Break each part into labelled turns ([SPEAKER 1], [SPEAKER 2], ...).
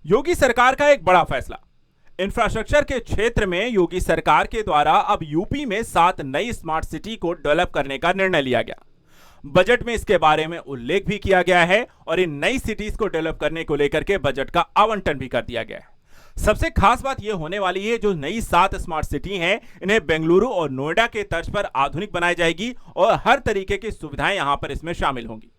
[SPEAKER 1] योगी सरकार का एक बड़ा फैसला। इंफ्रास्ट्रक्चर के क्षेत्र में योगी सरकार के द्वारा अब यूपी में 7 नई स्मार्ट सिटी को डेवलप करने का निर्णय लिया गया। बजट में इसके बारे में उल्लेख भी किया गया है और इन नई सिटीज को डेवलप करने को लेकर के बजट का आवंटन भी कर दिया गया है। सबसे खास बात यह होने वाली है, जो नई 7 स्मार्ट सिटी हैं, इन्हें बेंगलुरु और नोएडा के तर्ज पर आधुनिक बनाई जाएगी और हर तरीके की सुविधाएं यहां पर इसमें शामिल होंगी।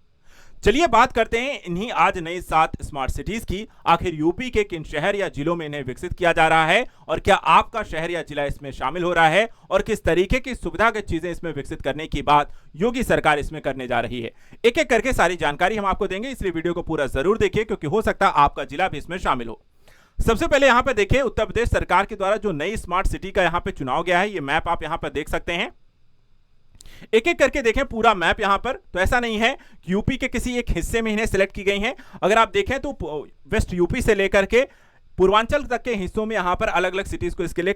[SPEAKER 1] चलिए बात करते हैं इन्हीं आज नई 7 स्मार्ट सिटीज की। आखिर यूपी के किन शहर या जिलों में इन्हें विकसित किया जा रहा है और क्या आपका शहर या जिला इसमें शामिल हो रहा है और किस तरीके की सुविधागत चीजें इसमें विकसित करने की बात योगी सरकार इसमें करने जा रही है। एक एक करके सारी जानकारी हम आपको देंगे, इसलिए वीडियो को पूरा जरूर देखिए क्योंकि हो सकता है आपका जिला भी इसमें शामिल हो। सबसे पहले यहां पर देखिए उत्तर प्रदेश सरकार के द्वारा जो नई स्मार्ट सिटी का यहां पर चुनाव गया है, ये मैप आप यहां पर देख सकते हैं। एक एक करके देखें पूरा मैप यहां पर, तो ऐसा नहीं है कि यूपी के किसी एक हिस्से में इन्हें सिलेक्ट की गई हैं। अगर आप देखें तो वेस्ट यूपी से लेकर के पूर्वांचल तक के हिस्सों में यहां पर अलग अलग सिटीज को इसके लिए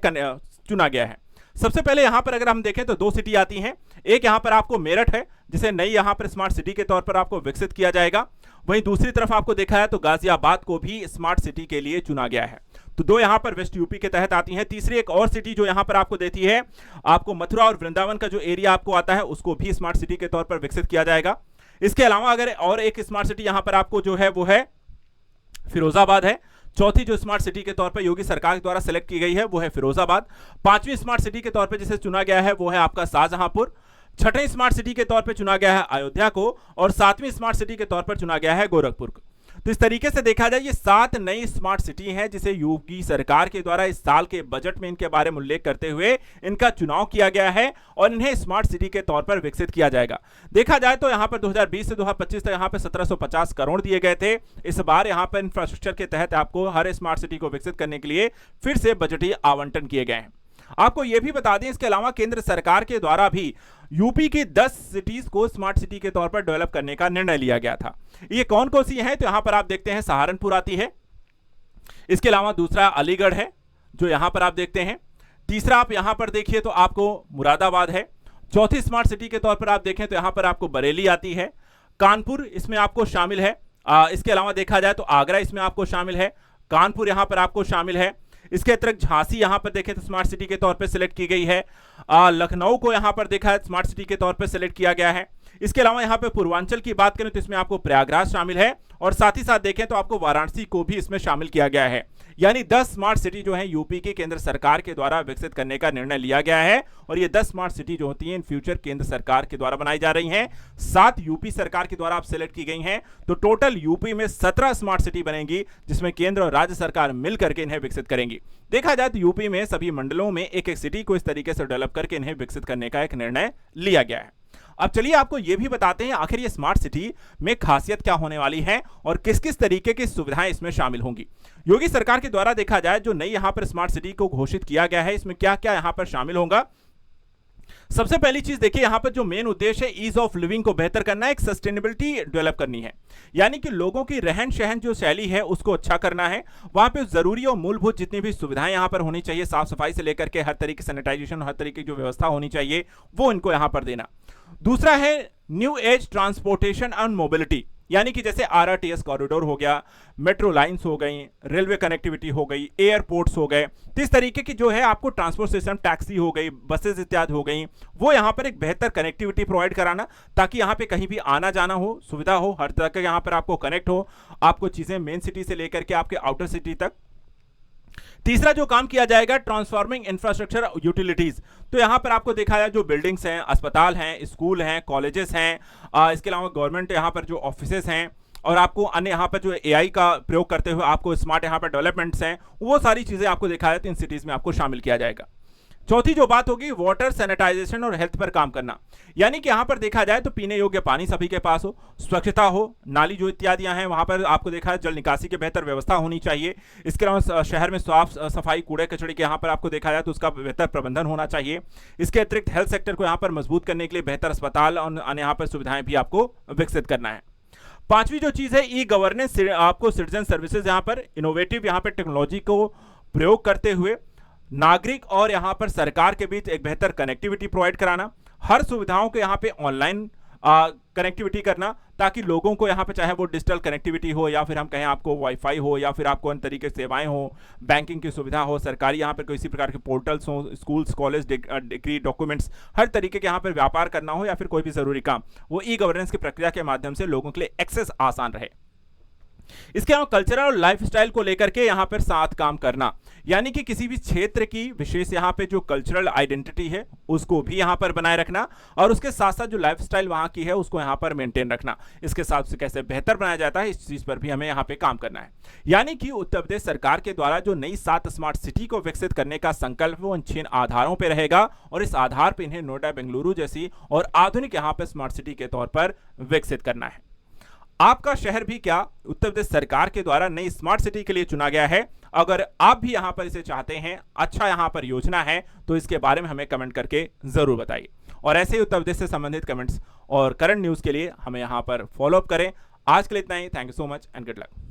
[SPEAKER 1] चुना गया है। सबसे पहले यहां पर अगर हम देखें तो 2 सिटी आती हैं। एक यहां पर आपको मेरठ है, जिसे नई यहां पर स्मार्ट सिटी के तौर पर आपको विकसित किया जाएगा। वहीं दूसरी तरफ आपको देखा है तो गाजियाबाद को भी स्मार्ट सिटी के लिए चुना गया है। तो 2 यहां पर वेस्ट यूपी के तहत आती हैं। तीसरी एक और सिटी जो यहां पर आपको देती है, आपको मथुरा और वृंदावन का जो एरिया आपको आता है उसको भी स्मार्ट सिटी के तौर पर विकसित किया जाएगा। इसके अलावा अगर और एक स्मार्ट सिटी यहां पर आपको जो है वो है फिरोजाबाद है। चौथी जो स्मार्ट सिटी के तौर पर योगी सरकार द्वारा सेलेक्ट की गई है वो है फिरोजाबाद। 5वीं स्मार्ट सिटी के तौर पर जिसे चुना गया है वो है आपका शाहजहांपुर। 6वीं स्मार्ट सिटी के तौर पर चुना गया है अयोध्या को और 7वीं स्मार्ट सिटी के तौर पर चुना गया है गोरखपुर को। तो इस तरीके से देखा जाए ये 7 नई स्मार्ट सिटी हैं जिसे योगी सरकार के द्वारा इस साल के बजट में इनके बारे में उल्लेख करते हुए इनका चुनाव किया गया है और इन्हें स्मार्ट सिटी के तौर पर विकसित किया जाएगा। देखा जाए तो यहां पर 2020 से 2025 तक यहां पर 1750 करोड़ दिए गए थे। इस बार यहां पर इंफ्रास्ट्रक्चर के तहत आपको हर स्मार्ट सिटी को विकसित करने के लिए फिर से बजटीय आवंटन किए गए हैं। आपको यह भी बता दें इसके अलावा केंद्र सरकार के द्वारा भी यूपी की 10 सिटीज को स्मार्ट सिटी के तौर पर डेवलप करने का निर्णय लिया गया था। ये कौन कौन सी हैं, तो यहां पर आप देखते हैं सहारनपुर आती है। इसके अलावा दूसरा अलीगढ़ है जो यहां पर आप देखते हैं। तीसरा आप यहां पर देखिए तो आपको मुरादाबाद है। चौथी स्मार्ट सिटी के तौर पर आप देखें तो यहां पर आपको बरेली आती है। कानपुर इसमें आपको शामिल है। इसके अलावा देखा जाए तो आगरा इसमें आपको शामिल है। कानपुर यहां पर आपको शामिल है। इसके अतिरिक्त झांसी यहां पर देखें तो स्मार्ट सिटी के तौर पर सिलेक्ट की गई है। लखनऊ को यहां पर देखा है स्मार्ट सिटी के तौर पर सिलेक्ट किया गया है। इसके अलावा यहां पर पूर्वांचल की बात करें तो इसमें आपको प्रयागराज शामिल है और साथ ही साथ देखें तो आपको वाराणसी को भी इसमें शामिल किया गया है। यानी 10 स्मार्ट सिटी जो है यूपी की केंद्र सरकार के द्वारा विकसित करने का निर्णय लिया गया है और ये 10 स्मार्ट सिटी जो होती हैं इन फ्यूचर केंद्र सरकार के द्वारा बनाई जा रही हैं। 7 यूपी सरकार के द्वारा आप सिलेक्ट की गई हैं। तो टोटल यूपी में 17 स्मार्ट सिटी बनेंगी जिसमें केंद्र और राज्य सरकार मिलकर के इन्हें विकसित करेंगी। देखा जाए तो यूपी में सभी मंडलों में एक एक सिटी को इस तरीके से डेवलप करके इन्हें विकसित करने का एक निर्णय लिया गया है। अब चलिए आपको यह भी बताते हैं आखिर ये स्मार्ट सिटी में खासियत क्या होने वाली है और किस किस तरीके की सुविधाएं इसमें शामिल होंगी। योगी सरकार के द्वारा देखा जाए जो नई यहां पर स्मार्ट सिटी को घोषित किया गया है इसमें क्या क्या यहां पर शामिल होगा। सबसे पहली चीज देखिए यहां पर जो मेन उद्देश्य है ईज ऑफ लिविंग को बेहतर करना है, एक सस्टेनेबिलिटी डेवलप करनी है। यानी कि लोगों की रहन सहन जो शैली है उसको अच्छा करना है। वहां पे जरूरी और मूलभूत जितनी भी सुविधाएं यहां पर होनी चाहिए, साफ सफाई से लेकर के हर तरीके सैनिटाइजेशन, हर तरीके की जो व्यवस्था होनी चाहिए वो इनको यहां पर देना। दूसरा है new age transportation and mobility, यानी कि जैसे आरआरटीएस कॉरिडोर हो गया, मेट्रो लाइंस हो गई, रेलवे कनेक्टिविटी हो गई, एयरपोर्ट्स हो गए। तो इस तरीके की जो है आपको ट्रांसपोर्ट सिस्टम, टैक्सी हो गई, बसेस इत्यादि हो गई, वो यहाँ पर एक बेहतर कनेक्टिविटी प्रोवाइड कराना ताकि यहाँ पे कहीं भी आना जाना हो, सुविधा हो, हर तरह का यहाँ पर आपको कनेक्ट हो, आपको चीजें मेन सिटी से लेकर के आपके आउटर सिटी तक। तीसरा जो काम किया जाएगा ट्रांसफॉर्मिंग इंफ्रास्ट्रक्चर यूटिलिटीज। तो यहां पर आपको देखा है जो बिल्डिंग्स हैं, अस्पताल हैं, स्कूल हैं, कॉलेजेस हैं, इसके अलावा गवर्नमेंट यहां पर जो ऑफिसेस हैं और आपको अन्य यहां पर जो एआई का प्रयोग करते हुए आपको स्मार्ट यहां पर डेवलपमेंट्स हैं, वो सारी चीजें आपको देखा है तो इन सिटीज में आपको शामिल किया जाएगा। चौथी जो बात होगी वाटर सैनिटाइजेशन और हेल्थ पर काम करना, यानी कि यहां पर देखा जाए तो पीने योग्य पानी सभी के पास हो, स्वच्छता हो, नाली जो इत्यादियां हैं वहां पर आपको देखा है जल निकासी की बेहतर व्यवस्था होनी चाहिए। इसके अलावा शहर में साफ सफाई, कूड़े कचड़े के यहां पर आपको देखा जाए तो उसका बेहतर प्रबंधन होना चाहिए। इसके अतिरिक्त हेल्थ सेक्टर को यहां पर मजबूत करने के लिए बेहतर अस्पताल और अन्य यहां पर सुविधाएं भी आपको विकसित करना है। 5वीं जो चीज है ई गवर्नेंस, आपको सिटीजन सर्विसेज यहां पर इनोवेटिव यहां पर टेक्नोलॉजी को प्रयोग करते हुए नागरिक और यहां पर सरकार के बीच एक बेहतर कनेक्टिविटी प्रोवाइड कराना, हर सुविधाओं को यहां पे ऑनलाइन कनेक्टिविटी करना ताकि लोगों को यहाँ पे चाहे वो डिजिटल कनेक्टिविटी हो या फिर हम कहें आपको वाईफाई हो या फिर आपको अन्य तरीके की सेवाएं हो, बैंकिंग की सुविधा हो, सरकारी यहाँ पर किसी प्रकार के पोर्टल्स हो, स्कूल्स, कॉलेज, डिग्री, डॉक्यूमेंट्स, हर तरीके के यहाँ पर व्यापार करना हो या फिर कोई भी जरूरी काम, वो ई गवर्नेंस की प्रक्रिया के माध्यम से लोगों के लिए एक्सेस आसान रहे। इसके अलावा कल्चरल और लाइफस्टाइल को लेकर के यहां पर साथ काम करना, यानी कि किसी भी क्षेत्र की विशेष यहां पे जो कल्चरल आइडेंटिटी है उसको भी यहां पर बनाए रखना और उसके साथ साथ जो लाइफस्टाइल वहां की है उसको यहां पर मेंटेन रखना। इसके साथ से कैसे बेहतर बनाया जाता है इस चीज पर भी हमें यहां पे काम करना है। यानी कि उत्तर प्रदेश सरकार के द्वारा जो नई 7 स्मार्ट सिटी को विकसित करने का संकल्प वो इन 6 आधारों पर रहेगा और इस आधार पर इन्हें नोएडा, बेंगलुरु जैसी और आधुनिक यहां पर स्मार्ट सिटी के तौर पर विकसित करना है। आपका शहर भी क्या उत्तर प्रदेश सरकार के द्वारा नई स्मार्ट सिटी के लिए चुना गया है? अगर आप भी यहां पर इसे चाहते हैं, अच्छा यहां पर योजना है, तो इसके बारे में हमें कमेंट करके जरूर बताइए। और ऐसे ही उत्तर प्रदेश से संबंधित कमेंट्स और करंट न्यूज के लिए हमें यहां पर फॉलो अप करें। आज के लिए इतना ही। Thank you so much and good luck.